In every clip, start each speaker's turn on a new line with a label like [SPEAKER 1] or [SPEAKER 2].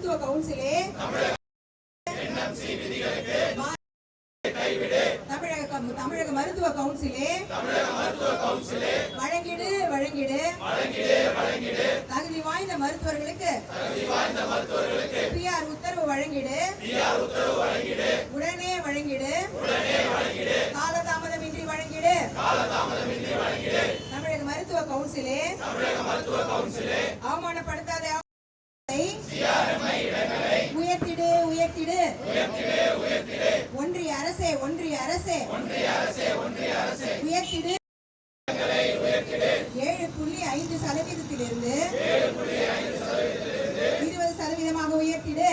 [SPEAKER 1] மருத்துவ கவுன்சிலே தமிழக மருத்துவ கவுன்சிலே வழங்கிடு வழங்கிடு தகுதி வாய்ந்த மருத்துவர்களுக்கு பிஆர் உத்தரவு வழங்கிடு உடனே வழங்கிடு காலதாமதமின்றி வழங்கிடு தமிழக மருத்துவ கவுன்சிலே அவமானப்படுத்தாத உயர்த்திடு உயர்த்திடு ஒன்றிய அரசே உயர்த்திடு 7.5%இலிருந்து 20% உயர்த்திடு.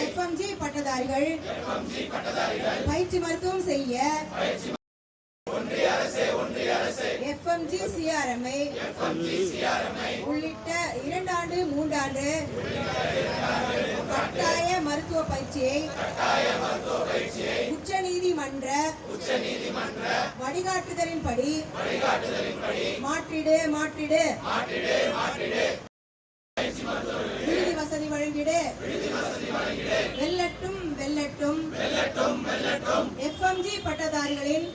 [SPEAKER 1] FMG பட்டதாரிகள் பயிற்சி மருத்துவம் செய்ய FMG CRMI உள்ளிட்ட 2 ஆண்டு 3 ஆண்டு கட்டாய மருத்துவ பயிற்சியை உச்ச நீதிமன்ற வழிகாட்டுதலின்படி மாற்றிடு விடுதி வசதி வழங்கிடு. வெல்லட்டும் FMG பட்டதாரிகளின்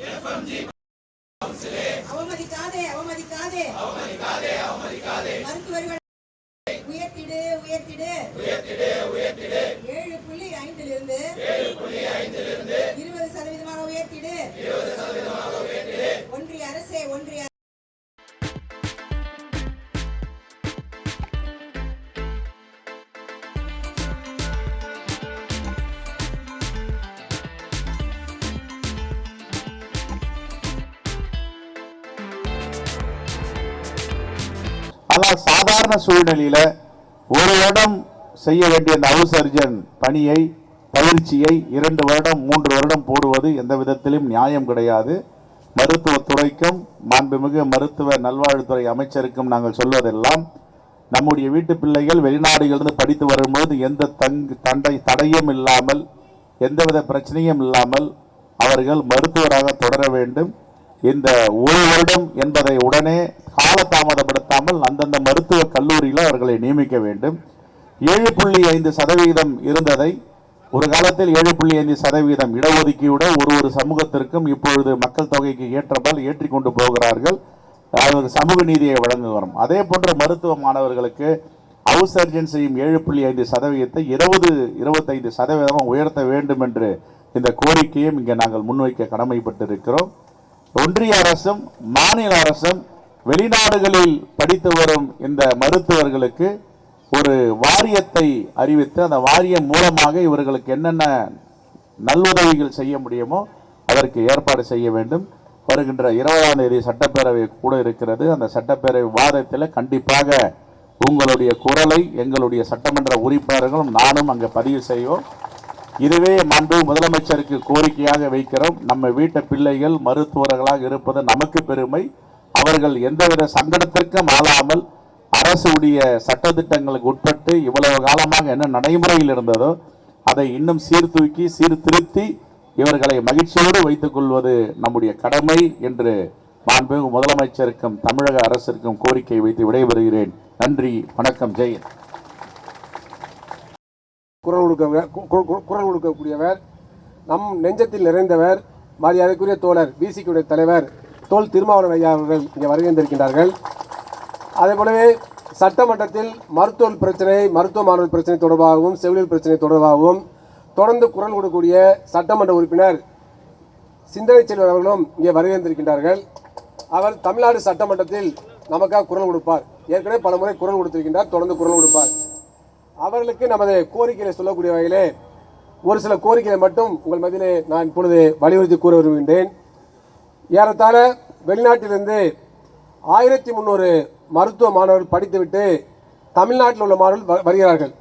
[SPEAKER 1] அவமதிக்காதே மருத்துவர்கள் உயர்த்திடு 7.5இலிருந்து 20% உயர்த்திடு. ஒன்றிய அரசே
[SPEAKER 2] ஆனால் சாதாரண சூழ்நிலையில ஒரு வருடம் செய்ய வேண்டிய அந்த ஹவுஸ் சர்ஜன் பணியை பயிற்சியை 2 வருடம் 3 வருடம் போடுவது எந்த விதத்திலும் நியாயம் கிடையாது. மருத்துவத்துறைக்கும் மாண்புமிகு மருத்துவ நல்வாழ்வுத்துறை அமைச்சருக்கும் நாங்கள் சொல்வதெல்லாம், நம்முடைய வீட்டு பிள்ளைகள் வெளிநாடுகளிலிருந்து படித்து வரும்போது எந்த தடையும் இல்லாமல் எந்தவித பிரச்சனையும் இல்லாமல் அவர்கள் மருத்துவராக தொடர வேண்டும். இந்த ஒரு வருடம் என்பதை உடனே காலதாமதப்படுத்தாமல் அந்தந்த மருத்துவ கல்லூரியில் அவர்களை நியமிக்க வேண்டும். 7.5% இருந்ததை ஒரு காலத்தில் 7.5% இடஒதுக்கீடு ஒரு சமூகத்திற்கும் இப்பொழுது மக்கள் தொகைக்கு ஏற்றபால் ஏற்றிக்கொண்டு போகிறார்கள். அவர்கள் சமூக நீதியை வழங்குகிறோம். அதே போன்ற மருத்துவ மாணவர்களுக்கு ஹவுஸ் சர்ஜன் செய்யும் 7.5%ஐ 20-25% உயர்த்த வேண்டும் என்று இந்த கோரிக்கையும் இங்கே நாங்கள் முன்வைக்க கடமைப்பட்டிருக்கிறோம். ஒன்றிய அரசும் மாநில அரசும் வெளிநாடுகளில் படித்து வரும் இந்த மருத்துவர்களுக்கு ஒரு வாரியத்தை அறிவித்து அந்த வாரியம் மூலமாக இவர்களுக்கு என்னென்ன நல்லுதவிகள் செய்ய முடியுமோ அதற்கு ஏற்பாடு செய்ய வேண்டும். வருகின்ற 20ஆம் தேதி சட்டப்பேரவை கூட இருக்கிறது. அந்த சட்டப்பேரவை விவாதத்தில் கண்டிப்பாக உங்களுடைய குரலை எங்களுடைய சட்டமன்ற உறுப்பினர்களும் நானும் அங்கே பதிவு செய்வோம். இதுவே மாண்பு முதலமைச்சருக்கு கோரிக்கையாக வைக்கிறோம். நம்ம வீட்டு பிள்ளைகள் மருத்துவர்களாக இருப்பது நமக்கு பெருமை. அவர்கள் எந்தவித சங்கடத்திற்கும் ஆளாமல் அரசுடைய சட்டத்திட்டங்களுக்கு உட்பட்டு இவ்வளவு காலமாக என்ன நடைமுறையில் இருந்ததோ அதை இன்னும் சீர்திருத்தி இவர்களை மகிழ்ச்சியோடு வைத்துக் கொள்வது நம்முடைய கடமை என்று மாண்பு முதலமைச்சருக்கும் தமிழக அரசிற்கும் கோரிக்கை வைத்து விடைபெறுகிறேன். நன்றி, வணக்கம், ஜெய்.
[SPEAKER 3] குரல் கொடுக்கக்கூடியவர், நம் நெஞ்சத்தில் நிறைந்தவர், மரியாதைக்குரிய தோழர் பிசிக்குடைய தலைவர் தோல் திருமாவளவன் ஐயா அவர்கள் இங்கே வருகின்றிருக்கின்றார்கள். அதே போலவே சட்டமன்றத்தில் மருத்துவ பிரச்சனை, மருத்துவ மாணவர் பிரச்சனை தொடர்பாகவும் செவிலியல் பிரச்சனை தொடர்பாகவும் தொடர்ந்து குரல் கொடுக்கக்கூடிய சட்டமன்ற உறுப்பினர் சிந்தனை செல்வர் அவர்களும் இங்கே வருகின்றிருக்கின்றார்கள். அவர் தமிழ்நாடு சட்டமன்றத்தில் நமக்காக குரல் கொடுப்பார். ஏற்கனவே பல முறை குரல் கொடுத்திருக்கின்றார், தொடர்ந்து குரல் கொடுப்பார். அவர்களுக்கு நமது கோரிக்கைகளை சொல்லக்கூடிய வகையிலே ஒரு சில கோரிக்கைகளை மட்டும் உங்கள் மத்தியிலே நான் இப்பொழுது வலியுறுத்தி கூற விரும்புகின்றேன். ஏறத்தாழ வெளிநாட்டிலிருந்து 1300 மருத்துவ மாணவர்கள் படித்துவிட்டு தமிழ்நாட்டில் உள்ள மாணவர்கள் வருகிறார்கள்.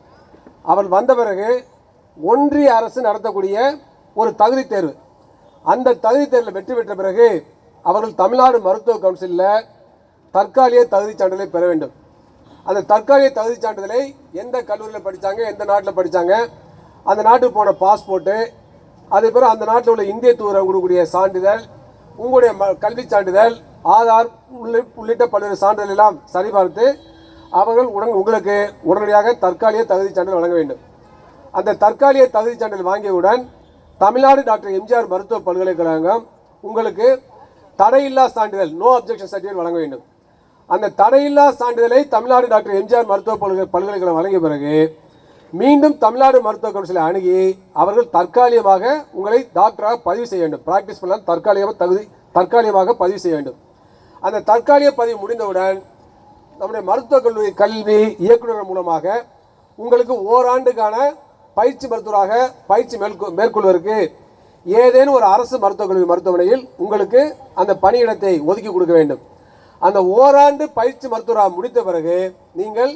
[SPEAKER 3] அவர்கள் வந்த பிறகு ஒன்றிய அரசு நடத்தக்கூடிய ஒரு தகுதி தேர்வு, அந்த தகுதி தேர்வில் வெற்றி பெற்ற பிறகு அவர்கள் தமிழ்நாடு மருத்துவ கவுன்சிலில் தற்காலிக தகுதி சான்றிதழை பெற வேண்டும். அந்த தற்காலிக தகுதி சான்றிதழை எந்த கல்லூரியில் படித்தாங்க, எந்த நாட்டில் படித்தாங்க, அந்த நாட்டுக்கு போன பாஸ்போர்ட்டு, அதே பிறகு அந்த நாட்டில் உள்ள இந்திய தூதரகம் கொடுக்கக்கூடிய சான்றிதழ், உங்களுடைய கல்வி சான்றிதழ், ஆதார் உள்ளிட்ட பல்வேறு சான்றிதழ் எல்லாம் சரிபார்த்து அவர்கள் உங்களுக்கு உடனடியாக தற்காலிக தகுதி சான்றிதழ் வழங்க வேண்டும். அந்த தற்காலிக தகுதி சான்றிதழ் வாங்கியவுடன் தமிழ்நாடு டாக்டர் எம்ஜிஆர் மருத்துவ பல்கலைக்கழகம் உங்களுக்கு தடையில்லா சான்றிதழ் நோ அப்ஜெக்ஷன் சர்டிஃபிகேட் வழங்க வேண்டும். அந்த தடையில்லா சான்றிதழை தமிழ்நாடு டாக்டர் எம்ஜிஆர் மருத்துவ பல்கலைக்கழகம் வழங்கிய பிறகு மீண்டும் தமிழ்நாடு மருத்துவ கவுன்சிலை அணுகி அவர்கள் தற்காலிகமாக உங்களை டாக்டராக பதிவு செய்ய வேண்டும். பிராக்டிஸ் பண்ணலாம் தற்காலிகமாக பதிவு செய்ய வேண்டும். அந்த தற்காலிக பதிவு முடிந்தவுடன் நம்முடைய மருத்துவக் கல்வி இயக்குநர் மூலமாக உங்களுக்கு ஓராண்டுக்கான பயிற்சி மருத்துவராக பயிற்சி மேற்கொள்வதற்கு ஏதேனும் ஒரு அரசு மருத்துவக் கல்வி மருத்துவமனையில் உங்களுக்கு அந்த பணியிடத்தை ஒதுக்கி கொடுக்க வேண்டும். அந்த ஓராண்டு பயிற்சி மருத்துவராக முடித்த பிறகு நீங்கள்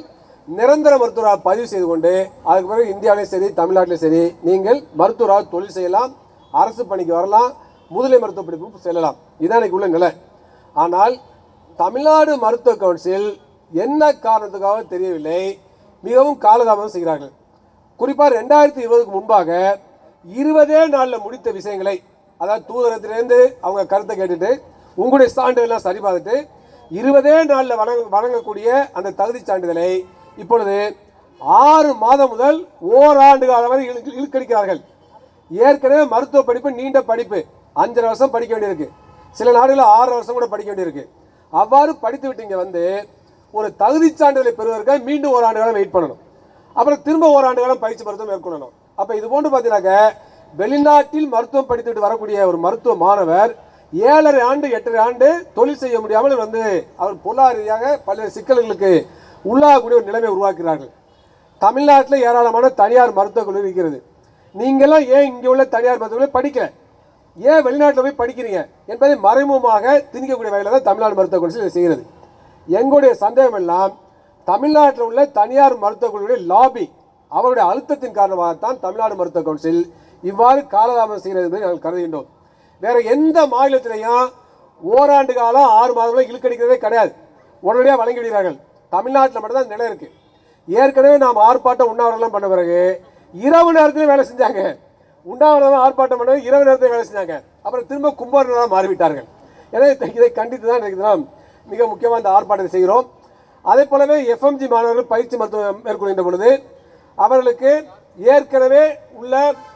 [SPEAKER 3] நிரந்தர மருத்துவராக பதிவு செய்து கொண்டு அதுக்கு பிறகு இந்தியாவிலும் சரி தமிழ்நாட்டிலும் சரி நீங்கள் மருத்துவராக தொழில் செய்யலாம், அரசு பணிக்கு வரலாம், முதுநிலை மருத்துவ படிப்புக்கு செல்லலாம். இதான் எனக்கு உள்ள நிலை. ஆனால் தமிழ்நாடு மருத்துவ கவுன்சில் என்ன காரணத்துக்காக தெரியவில்லை, மிகவும் காலதாமதம் செய்கிறார்கள். குறிப்பாக 2020க்கு முன்பாக 20 நாளில் முடித்த விஷயங்களை, அதாவது தூதரத்திலேருந்து அவங்க கருத்தை கேட்டுட்டு உங்களுடைய சான்றிதழெல்லாம் சரி பார்த்துட்டு 20 நாளில் வழங்கக்கூடிய அந்த தகுதி சான்றிதழை இப்பொழுது 6 மாதம் முதல் ஓராண்டு காலம் வரை இழுக்கடிக்கிறார்கள். ஏற்கனவே மருத்துவ படிப்பு நீண்ட படிப்பு 5 வருஷம் படிக்க வேண்டியிருக்கு, சில நாடுகளில் 6 வருஷம் கூட படிக்க வேண்டியிருக்கு. அவ்வாறு படித்து விட்டு இங்கே வந்து ஒரு தகுதி சான்றிதழை பெறுவதற்காக மீண்டும் ஓராண்டு காலம் வெயிட் பண்ணணும். அப்புறம் திரும்ப ஓராண்டு காலம் பயிற்சி மருத்துவம் மேற்கொள்ளணும். அப்போ இது போன்று பார்த்தீங்கன்னாக்க வெளிநாட்டில் மருத்துவம் படித்துவிட்டு வரக்கூடிய ஒரு மருத்துவ மாணவர் 7.5 ஆண்டு 8.5 ஆண்டு தொழில் செய்ய முடியாமல் வந்து அவர் பொருளாதார ரீதியாக பல்வேறு சிக்கல்களுக்கு உள்ளாகக்கூடிய ஒரு நிலைமை உருவாக்குகிறார்கள். தமிழ்நாட்டில் ஏராளமான தனியார் மருத்துவக் கல்லூரி இருக்கிறது. நீங்களாம் ஏன் இங்கே உள்ள தனியார் மருத்துவர்களை படிக்கல, ஏன் வெளிநாட்டில் போய் படிக்கிறீங்க என்பதை மறைமுகமாக திணிக்கக்கூடிய வகையில் தான் தமிழ்நாடு மருத்துவக் கவுன்சில் செய்கிறது. எங்களுடைய சந்தேகம் எல்லாம் தமிழ்நாட்டில் உள்ள தனியார் மருத்துவக் கல்லூரியுடைய லாபி, அவருடைய அழுத்தத்தின் காரணமாகத்தான் தமிழ்நாடு மருத்துவக் கவுன்சில் இவ்வாறு காலதாமதம் செய்கிறது என்பதை நாங்கள் கருதுகின்றோம். வேற எந்த மாநிலத்திலையும் ஓராண்டு காலம் 6 மாதங்களும் இழுக்கடிக்கிறதே கிடையாது, உடனடியாக வழங்கி விடுகிறார்கள். தமிழ்நாட்டில் மட்டும்தான் நிலை இருக்கு. ஏற்கனவே நாம் ஆர்ப்பாட்டம் உண்ணாவிரதம் பண்ண பிறகு இரவு நேரத்தில் வேலை செஞ்சாங்க, உண்ணாவிரதம் ஆர்ப்பாட்டம் பண்ண இரவு நேரத்தில் வேலை செஞ்சாங்க, அப்புறம் திரும்ப கும்பகோணம் மாறிவிட்டார்கள். எனவே இதை கண்டித்து தான் நாம் மிக முக்கியமாக இந்த ஆர்ப்பாட்டத்தை செய்கிறோம். அதே போலவே FMG மாணவர்கள் பயிற்சி மருத்துவம் மேற்கொள்கின்ற பொழுது அவர்களுக்கு ஏற்கனவே உள்ள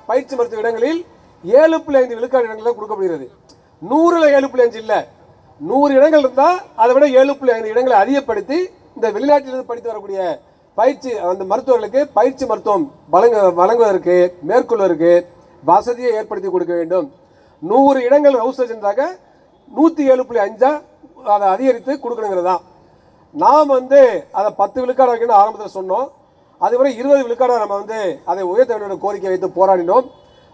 [SPEAKER 3] பயிற்சி மருத்துவ இடங்களில் 7.5 விழுக்காடு இடங்கள் கொடுக்கப்படுகிறது. 100ல் 7.5 இல்லை, 100 இடங்கள் இருந்தால் அதை விட 7.5 இடங்களை அதிகப்படுத்தி இந்த வெளிநாட்டிலிருந்து படித்து வரக்கூடிய பயிற்சி அந்த மருத்துவர்களுக்கு பயிற்சி மருத்துவம் வழங்குவதற்கு மேற்கொள்வதற்கு வசதியை ஏற்படுத்தி கொடுக்க வேண்டும். 100 இடங்கள் ஹவுஸ் இருந்தாக்க 107.5 அதை அதிகரித்து கொடுக்கணுங்கிறது தான். நாம் வந்து அதை 10 விழுக்காடு வைக்கணும் ஆரம்பத்தில் சொன்னோம். அதுவரை 20 விழுக்காடாக நம்ம வந்து அதை உயர்த்த வேண்டும் கோரிக்கை வைத்து போராடினோம்.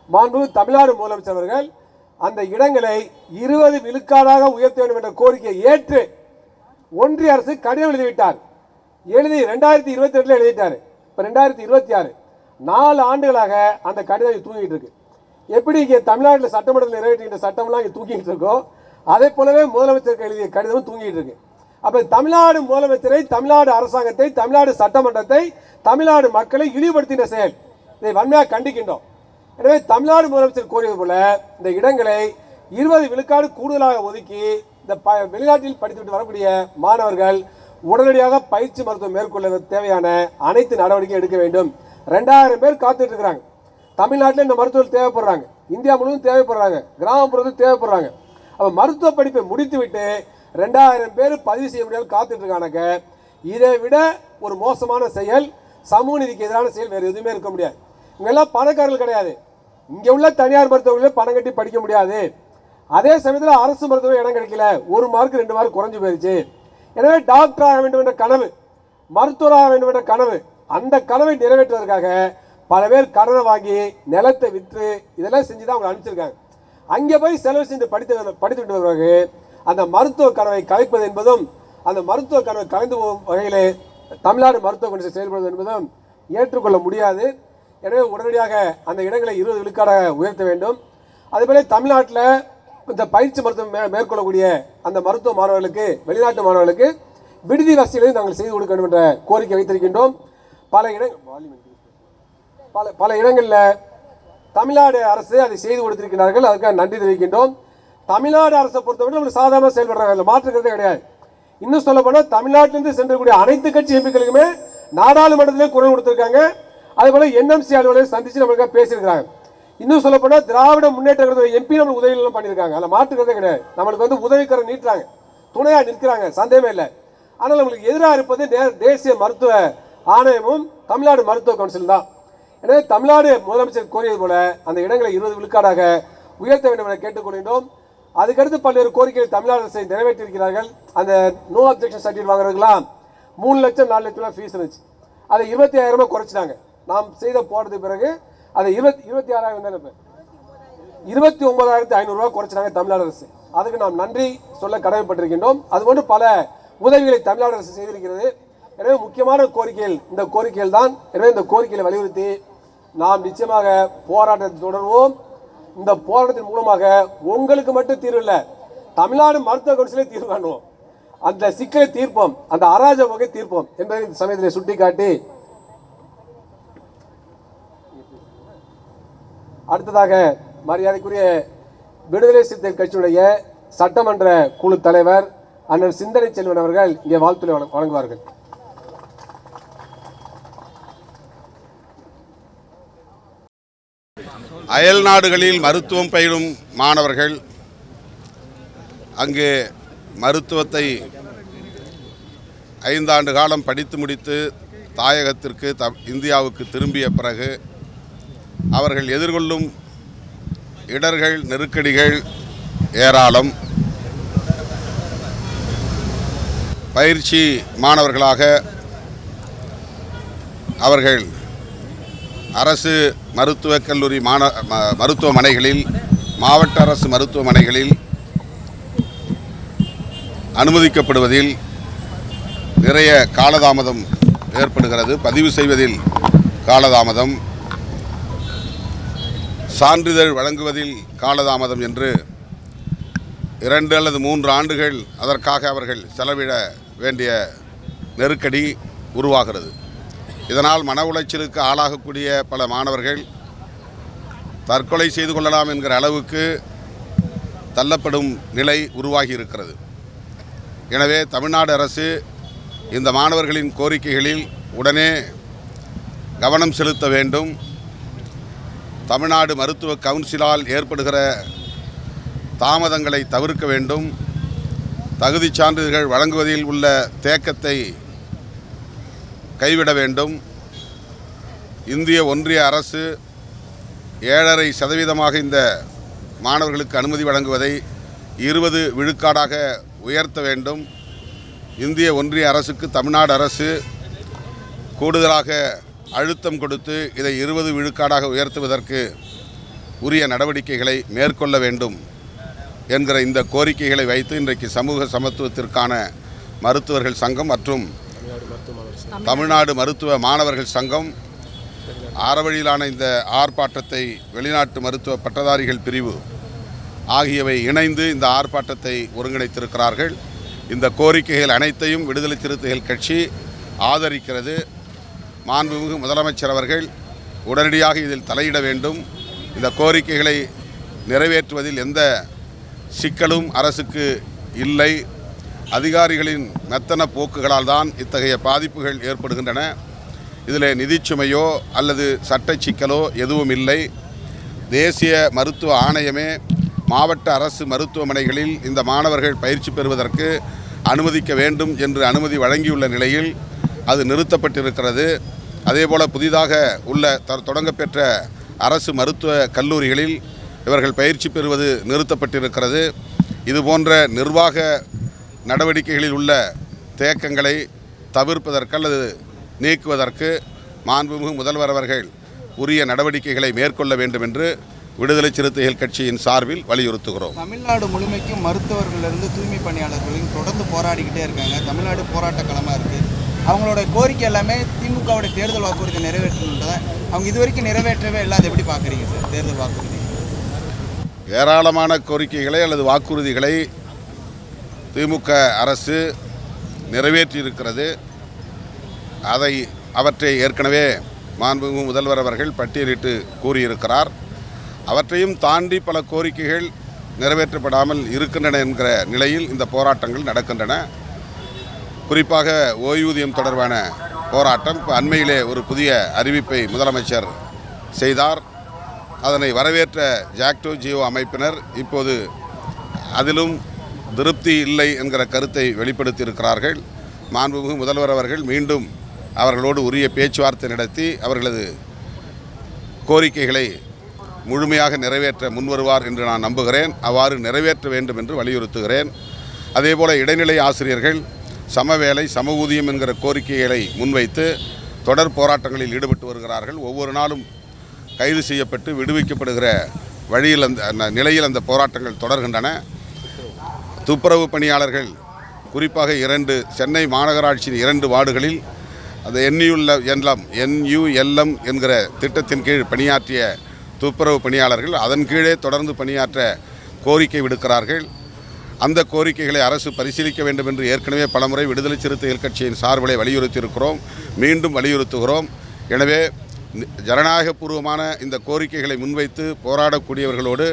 [SPEAKER 3] மாண்பு தமிழ்நாடு முதலமைச்சர் அவர்கள் அந்த இடங்களை 20 விழுக்காடாக உயர்த்த வேண்டும் என்ற கோரிக்கையை ஏற்று ஒன்றிய அரசு கடிதம் எழுதிவிட்டார். எழுதி 2022 எழுதிட்டார். இப்போ 2026 4 ஆண்டுகளாக அந்த கடிதம் தூங்கிட்டு இருக்கு. எப்படி இங்கே தமிழ்நாட்டில் சட்டமன்றத்தில் நிறைவேற்றுகின்ற சட்டம்லாம் இங்கே தூங்கிட்டு இருக்கோம், அதே போலவே முதலமைச்சருக்கு எழுதிய கடிதமும் தூங்கிட்டு இருக்கு. அப்போ தமிழ்நாடு முதலமைச்சரை, தமிழ்நாடு அரசாங்கத்தை, தமிழ்நாடு சட்டமன்றத்தை, தமிழ்நாடு மக்களை இழிவுபடுத்தின செயல், இதை வன்மையாக கண்டிக்கின்றோம். எனவே தமிழ்நாடு முதலமைச்சர் கோரியது போல இந்த இடங்களை 20 விழுக்காடு கூடுதலாக ஒதுக்கி இந்த வெளிநாட்டில் படித்துவிட்டு வரக்கூடிய மாணவர்கள் உடனடியாக பயிற்சி மருத்துவம் மேற்கொள்ள தேவையான அனைத்து நடவடிக்கையும் எடுக்க வேண்டும். 2000 பேர் காத்துட்டு இருக்கிறாங்க. தமிழ்நாட்டில் இந்த மருத்துவர்கள் தேவைப்படுறாங்க, இந்தியா முழுவதும் தேவைப்படுறாங்க, கிராமப்புறத்தில் தேவைப்படுறாங்க. அப்போ மருத்துவ படிப்பை முடித்துவிட்டு 2000 பேர் பதிவு செய்ய முடியாமல் காத்துட்டு இருக்காங்க. இதை விட ஒரு மோசமான செயல், சமூக நீதிக்கு எதிரான செயல் வேறு எதுவுமே இருக்க முடியாது. இங்கெல்லாம் பணக்காரர்கள் கிடையாது, இங்கே உள்ள தனியார் மருத்துவர்கள் பணம் கட்டி படிக்க முடியாது. அதே சமயத்தில் அரசு மருத்துவம் இடம் கிடைக்கல, 1 மார்க் 2 மார்க் குறைஞ்சு போயிடுச்சு. எனவே டாக்டர் ஆக வேண்டும் என்ற கனவு, மருத்துவராக வேண்டும் என்ற கனவு, அந்த கனவை நிறைவேற்றுவதற்காக பல பேர் கடனை வாங்கி நிலத்தை விற்று இதெல்லாம் செஞ்சு தான் அவங்க அனுப்பிச்சிருக்காங்க. அங்கே போய் செலவு செஞ்சு படித்துவிட்டு வருவாங்க. அந்த மருத்துவ கனவை கலைப்பது என்பதும் அந்த மருத்துவ கனவை கலைந்து போகும் வகையிலே தமிழ்நாடு மருத்துவ கவுன்சில் செயல்படுவது என்பதும் ஏற்றுக்கொள்ள முடியாது. எனவே உடனடியாக அந்த இடங்களை 20 விழுக்காடாக உயர்த்த வேண்டும். அதேபோல தமிழ்நாட்டில் இந்த பயிற்சி மருத்துவம் மேற்கொள்ளக்கூடிய அந்த மருத்துவ மாணவர்களுக்கு, வெளிநாட்டு மாணவர்களுக்கு விடுதி வசதிகளையும் நாங்கள் செய்து கொடுக்க வேண்டும் என்ற கோரிக்கை வைத்திருக்கின்றோம். பல இடங்களில் தமிழ்நாடு அரசு அதை செய்து கொடுத்திருக்கிறார்கள், அதுக்காக நன்றி தெரிவிக்கின்றோம். தமிழ்நாடு அரசை பொறுத்தவரை நம்ம சாதாரணமாக செயல்படுறாங்க, மாற்றுக்கிறதே கிடையாது. இன்னும் சொல்ல போனால் தமிழ்நாட்டிலிருந்து சென்றக்கூடிய அனைத்து கட்சி எம்பிக்களுக்குமே நாடாளுமன்றத்திலே குரல் கொடுத்திருக்காங்க. அதேபோல NMC அலுவலரை சந்திச்சு நம்மளுக்காக பேசியிருக்காங்க. இன்னும் சொல்ல போனால் திராவிட முன்னேற்ற கழக MP நம்மளுக்கு உதவிகள் பண்ணியிருக்காங்க. அதில் மாற்றுக்கிறதே கிடையாது. நம்மளுக்கு உதவிக்கரை நீட்டுறாங்க, துணையாக நிற்கிறாங்க, சந்தேகமே இல்லை. ஆனால் நம்மளுக்கு எதிராக இருப்பது தேசிய மருத்துவ ஆணையமும் தமிழ்நாடு மருத்துவ கவுன்சில் தான். எனவே தமிழ்நாடு முதலமைச்சர் கோரியது போல அந்த இடங்களை 20 விழுக்காடாக உயர்த்த வேண்டும் என கேட்டுக்கொள்கின்றோம். அதுக்கடுத்து பல்வேறு கோரிக்கைகள் தமிழ்நாடு அரசை நிறைவேற்றியிருக்கிறார்கள். அந்த நோ அப்ஜெக்ஷன் சர்டிஃபிகேட் வாங்குறதுக்கெல்லாம் 3 லட்சம் 4 லட்சம் ஃபீஸ் இருந்துச்சு. அதை 25,000 குறைச்சிட்டாங்க. நாம் செய்த போனதுக்கு பிறகு அதை 26,000 தானே, 29,500 குறைச்சிட்டாங்க தமிழ்நாடு அரசு. அதுக்கு நாம் நன்றி சொல்ல கடமைப்பட்டிருக்கின்றோம். அதுபோன்று பல உதவிகளை தமிழ்நாடு அரசு செய்திருக்கிறது. எனவே முக்கியமான கோரிக்கைகள் இந்த கோரிக்கைகள் தான். எனவே இந்த கோரிக்கைகளை வலியுறுத்தி நாம் நிச்சயமாக போராட்டத்தை தொடர்வோம். இந்த போராட்டத்தின் மூலமாக உங்களுக்கு மட்டும் தீர்வு இல்லை, தமிழ்நாடு மருத்துவ கவுன்சிலே தீர்வு காணுவோம். அந்த சிக்கலை தீர்ப்போம், அந்த அராஜக வகை தீர்ப்போம் என்பதை இந்த சமயத்தில் சுட்டிக்காட்டி அடுத்ததாக மரியாதைக்குரிய விடுதலை சிறுத்தைகள் கட்சியுடைய சட்டமன்ற குழு தலைவர் அண்ணன் சிந்தனை செல்வன் அவர்கள் இங்கே வாழ்த்துரை வழங்குவார்கள்.
[SPEAKER 4] அயல் நாடுகளில் மருத்துவம் பயிலும் மாணவர்கள் அங்கே மருத்துவத்தை 5 ஆண்டு காலம் படித்து முடித்து தாயகத்திற்கு இந்தியாவுக்கு திரும்பிய பிறகு அவர்கள் எதிர்கொள்ளும் இடர்கள், நெருக்கடிகள் ஏராளம். பயிற்சி மாணவர்களாக அவர்கள் அரசு மருத்துவக் கல்லூரி மருத்துவமனைகளில், மாவட்ட அரசு மருத்துவமனைகளில் அனுமதிக்கப்படுவதில் நிறைய காலதாமதம் ஏற்படுகிறது. பதிவு செய்வதில் காலதாமதம், சான்றிதழ் வழங்குவதில் காலதாமதம் என்று 2 அல்லது 3 ஆண்டுகள் அதற்காக அவர்கள் செலவிட வேண்டிய நெருக்கடி உருவாகிறது. இதனால் மன உளைச்சலுக்கு ஆளாகக்கூடிய பல மாணவர்கள் தற்கொலை செய்து கொள்ளலாம் என்கிற அளவுக்கு தள்ளப்படும் நிலை உருவாகி இருக்கிறது. எனவே தமிழ்நாடு அரசு இந்த மாணவர்களின் கோரிக்கைகளில் உடனே கவனம் செலுத்த வேண்டும். தமிழ்நாடு மருத்துவ கவுன்சிலால் ஏற்படுகிற தாமதங்களை தவிர்க்க வேண்டும். தகுதி சான்றிதழ்கள் வழங்குவதில் உள்ள தேக்கத்தை கைவிட வேண்டும். இந்திய ஒன்றிய அரசு 7.5% இந்த மாணவர்களுக்கு அனுமதி வழங்குவதை 20 விழுக்காடாக உயர்த்த வேண்டும். இந்திய ஒன்றிய அரசுக்கு தமிழ்நாடு அரசு கூடுதலாக அழுத்தம் கொடுத்து இதை 20 விழுக்காடாக உயர்த்துவதற்கு உரிய நடவடிக்கைகளை மேற்கொள்ள வேண்டும் என்கிற இந்த கோரிக்கைகளை வைத்து இன்றைக்கு சமூக சமத்துவத்திற்கான மருத்துவர்கள் சங்கம் மற்றும் தமிழ்நாடு மருத்துவ மாணவர்கள் சங்கம் ஆரவழியிலான இந்த ஆர்ப்பாட்டத்தை வெளிநாட்டு மருத்துவ பட்டதாரிகள் பிரிவு ஆகியவை இணைந்து இந்த ஆர்ப்பாட்டத்தை ஒருங்கிணைத்திருக்கிறார்கள். இந்த கோரிக்கைகள் அனைத்தையும் விடுதலை சிறுத்தைகள் கட்சி ஆதரிக்கிறது. மாண்புமிகு முதலமைச்சர் அவர்கள் உடனடியாக இதில் தலையிட வேண்டும். இந்த கோரிக்கைகளை நிறைவேற்றுவதில் எந்த சிக்கலும் அரசுக்கு இல்லை. அதிகாரிகளின் மெத்தன போக்குகளால் தான் இத்தகைய பாதிப்புகள் ஏற்படுகின்றன. இதில் நிதிச்சுமையோ அல்லது சட்ட சிக்கலோ எதுவும் இல்லை. தேசிய மருத்துவ ஆணையமே மாவட்ட அரசு மருத்துவமனைகளில் இந்த மாணவர்கள் பயிற்சி பெறுவதற்கு அனுமதிக்க வேண்டும் என்று அனுமதி வழங்கியுள்ள நிலையில் அது நிறுத்தப்பட்டிருக்கிறது. அதேபோல் புதிதாக உள்ள தொடங்கப்பெற்ற அரசு மருத்துவ கல்லூரிகளில் இவர்கள் பயிற்சி பெறுவது நிறுத்தப்பட்டிருக்கிறது. இதுபோன்ற நிர்வாக நடவடிக்கைகளில் உள்ள தேக்கங்களை தவிர்ப்பதற்கு அல்லது நீக்குவதற்கு மாண்புமிகு முதல்வர் அவர்கள் உரிய நடவடிக்கைகளை மேற்கொள்ள வேண்டும் என்று விடுதலை சிறுத்தைகள் கட்சியின் சார்பில் வலியுறுத்துகிறோம்.
[SPEAKER 5] தமிழ்நாடு முழுமைக்கும் மருத்துவர்களிலிருந்து தூய்மை பணியாளர்களையும் தொடர்ந்து போராடிக்கிட்டே இருக்காங்க. தமிழ்நாடு போராட்ட களமாக இருக்குது. அவங்களோட கோரிக்கை எல்லாமே திமுகவுடைய தேர்தல் வாக்குறுதி நிறைவேற்றணுன்றதை அவங்க இதுவரைக்கும் நிறைவேற்றவே இல்லை. அதை எப்படி பார்க்குறீங்க சார்? தேர்தல் வாக்குறுதி
[SPEAKER 4] ஏராளமான கோரிக்கைகளை அல்லது வாக்குறுதிகளை திமுக அரசு நிறைவேற்றியிருக்கிறது. அவற்றை ஏற்கனவே மாண்புமிகு முதல்வர் அவர்கள் பட்டியலிட்டு கூறியிருக்கிறார். அவற்றையும் தாண்டி பல கோரிக்கைகள் நிறைவேற்றப்படாமல் இருக்கின்றன என்கிற நிலையில் இந்த போராட்டங்கள் நடக்கின்றன. குறிப்பாக ஓய்வூதியம் தொடர்பான போராட்டம் இப்போ அண்மையிலே ஒரு புதிய அறிவிப்பை முதலமைச்சர் செய்தார். அதனை வரவேற்ற ஜாக்டோ ஜியோ அமைப்பினர் இப்போது அதிலும் திருப்தி இல்லை என்கிற கருத்தை வெளிப்படுத்தியிருக்கிறார்கள். மாண்புமிகு முதல்வர் அவர்கள் மீண்டும் அவர்களோடு உரிய பேச்சுவார்த்தை நடத்தி அவர்களது கோரிக்கைகளை முழுமையாக நிறைவேற்ற முன்வருவார் என்று நான் நம்புகிறேன். அவ்வாறு நிறைவேற்ற வேண்டும் என்று வலியுறுத்துகிறேன். அதேபோல இடைநிலை ஆசிரியர்கள் சமவேலை சம ஊதியம் என்கிற கோரிக்கைகளை முன்வைத்து தொடர் போராட்டங்களில் ஈடுபட்டு வருகிறார்கள். ஒவ்வொரு நாளும் கைது செய்யப்பட்டு விடுவிக்கப்படுகிற வழியில் அந்த நிலையில் அந்த போராட்டங்கள் தொடர்கின்றன. துப்புரவு பணியாளர்கள் குறிப்பாக சென்னை மாநகராட்சியின் 2 வார்டுகளில் அந்த NULM என்கிற திட்டத்தின் கீழ் பணியாற்றிய துப்புரவு பணியாளர்கள் அதன் கீழே தொடர்ந்து பணியாற்ற கோரிக்கை விடுக்கிறார்கள். அந்த கோரிக்கைகளை அரசு பரிசீலிக்க வேண்டும் என்று ஏற்கனவே பலமுறை விடுதலை சிறுத்தைகள் கட்சியின் சார்பிலே வலியுறுத்தியிருக்கிறோம், மீண்டும் வலியுறுத்துகிறோம். எனவே ஜனநாயகபூர்வமான இந்த கோரிக்கைகளை முன்வைத்து போராடக்கூடியவர்களோடு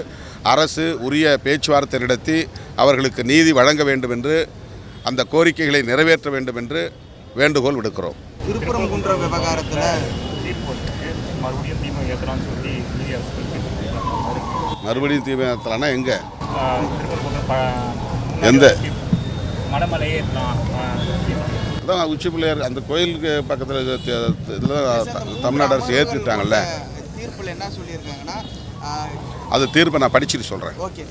[SPEAKER 4] அரசு உரிய பேச்சுவார்த்தை நடத்தி அவர்களுக்கு நீதி வழங்க வேண்டும் என்று, அந்த கோரிக்கைகளை நிறைவேற்ற வேண்டும் என்று வேண்டுகோள் விடுக்கிறோம்.
[SPEAKER 5] திருப்பரங்குன்ற விவகாரத்தில்
[SPEAKER 4] மறுபடியும் தீவிரத்திலானா எங்கே எந்த அதான் உச்சி பிள்ளையார் அந்த கோயிலுக்கு பக்கத்தில் இதில் தமிழ்நாடு அரசு ஏற்றுட்டாங்கல்ல,
[SPEAKER 5] தீர்ப்பில் என்ன சொல்லியிருக்காங்கன்னா
[SPEAKER 4] அது தீர்ப்பை நான் படிச்சுட்டு சொல்கிறேன்.
[SPEAKER 5] ஓகே.